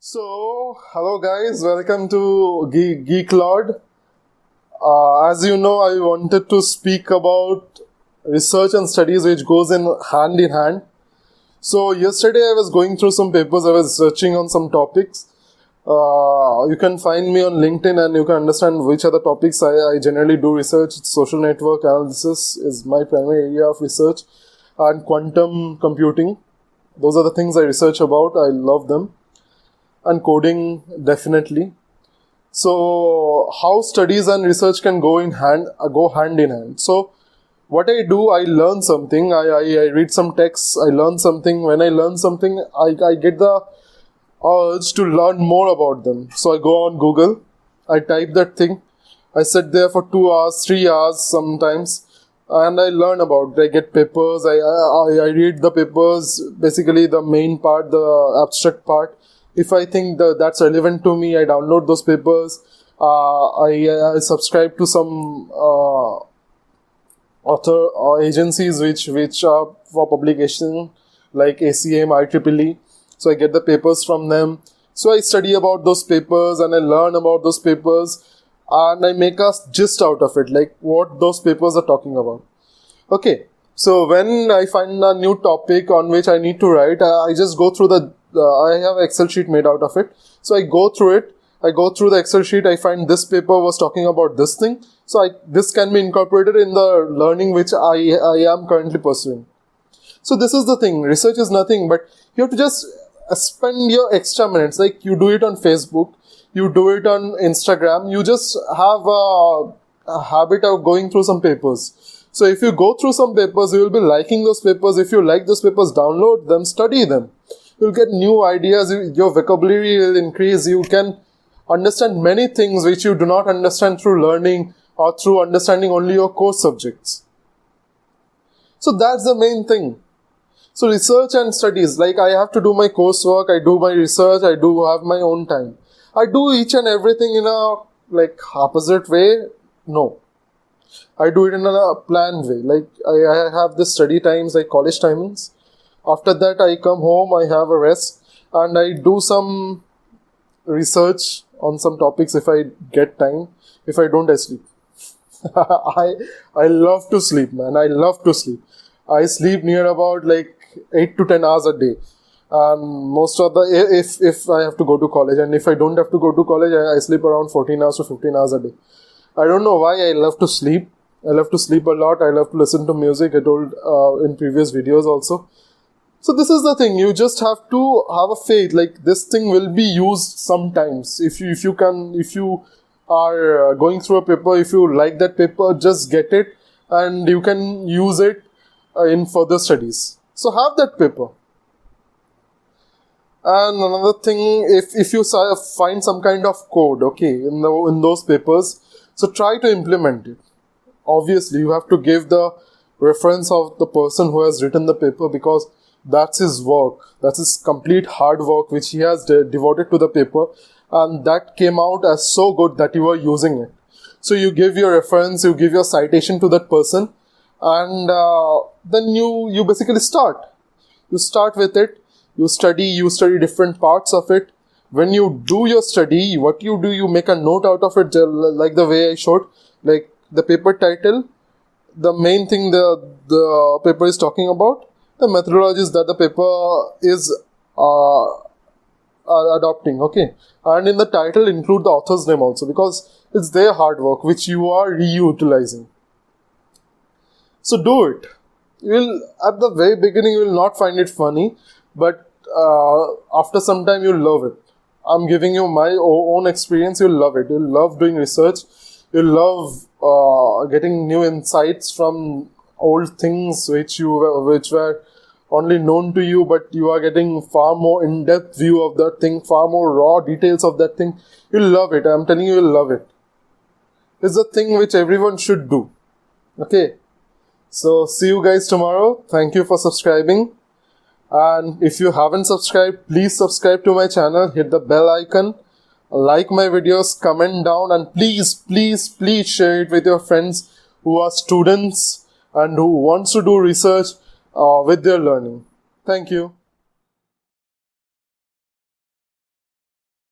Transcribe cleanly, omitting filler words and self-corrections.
Hello guys, welcome to Geek Lord. As you know, I wanted to speak about research and studies which goes in hand. So, yesterday I was going through some papers, I was searching on some topics. You can find me on LinkedIn and you can understand which are the topics I generally do research. Social network analysis is my primary area of research, and quantum computing. Those are the things I research about. I love them. And coding, definitely. So how studies and research can go hand in hand. So what I do, I learn something, I read some texts, I learn something. When I learn something, I get the urge to learn more about them. So I go on Google, I type that thing, I sit there for 2 hours, 3 hours sometimes, and I learn about it. I get papers, I read the papers, basically the main part, the abstract part. If I think that's relevant to me, I download those papers. I subscribe to some author or agencies which are for publication, like ACM, IEEE. So I get the papers from them. So I study about those papers and I learn about those papers, and I make a gist out of it, like what those papers are talking about. Okay, so when I find a new topic on which I need to write, I just go through I have an Excel sheet made out of it. So I go through it. I go through the Excel sheet. I find this paper was talking about this thing. So this can be incorporated in the learning which I am currently pursuing. So this is the thing. Research is nothing, but you have to just spend your extra minutes. Like you do it on Facebook, you do it on Instagram. You just have a habit of going through some papers. So if you go through some papers, you will be liking those papers. If you like those papers, download them, study them. You'll get new ideas, your vocabulary will increase, you can understand many things which you do not understand through learning or through understanding only your course subjects. So that's the main thing. So research and studies, like I have to do my coursework, I do my research, I do have my own time. I do each and everything in a opposite way? No. I do it in a planned way. Like I have the study times, like college timings. After that, I come home, I have a rest, and I do some research on some topics if I get time. If I don't, I sleep. I love to sleep, man. I love to sleep. I sleep near about 8 to 10 hours a day. Most of if I have to go to college, and if I don't have to go to college, I sleep around 14 hours to 15 hours a day. I don't know why I love to sleep. I love to sleep a lot. I love to listen to music. I told in previous videos also. So this is the thing, you just have to have a faith, like this thing will be used sometimes. If you are going through a paper, if you like that paper, just get it and you can use it in further studies. So have that paper. And another thing, if you find some kind of code, okay, in those papers, so try to implement it. Obviously, you have to give the reference of the person who has written the paper, because that's his work. That's his complete hard work which he has devoted to the paper, and that came out as so good that you are using it. So you give your reference, you give your citation to that person, and then you basically start. You start with it, you study different parts of it. When you do your study, what you do, you make a note out of it, like the way I showed, like the paper title, the main thing the paper is talking about, the methodologies that the paper is adopting, okay? And in the title, include the author's name also, because it's their hard work which you are reutilizing. So do it. At the very beginning, you will not find it funny, but after some time, you'll love it. I'm giving you my own experience, you'll love it. You'll love doing research. You'll love getting new insights from old things which were only known to you, but you are getting far more in-depth view of that thing, far more raw details of that thing. You'll love it. I'm telling you, you'll love it. It's a thing which everyone should do. Okay. So see you guys tomorrow. Thank you for subscribing. And if you haven't subscribed, please subscribe to my channel. Hit the bell icon. Like my videos, comment down, and please share it with your friends who are students and who wants to do research with their learning. Thank you.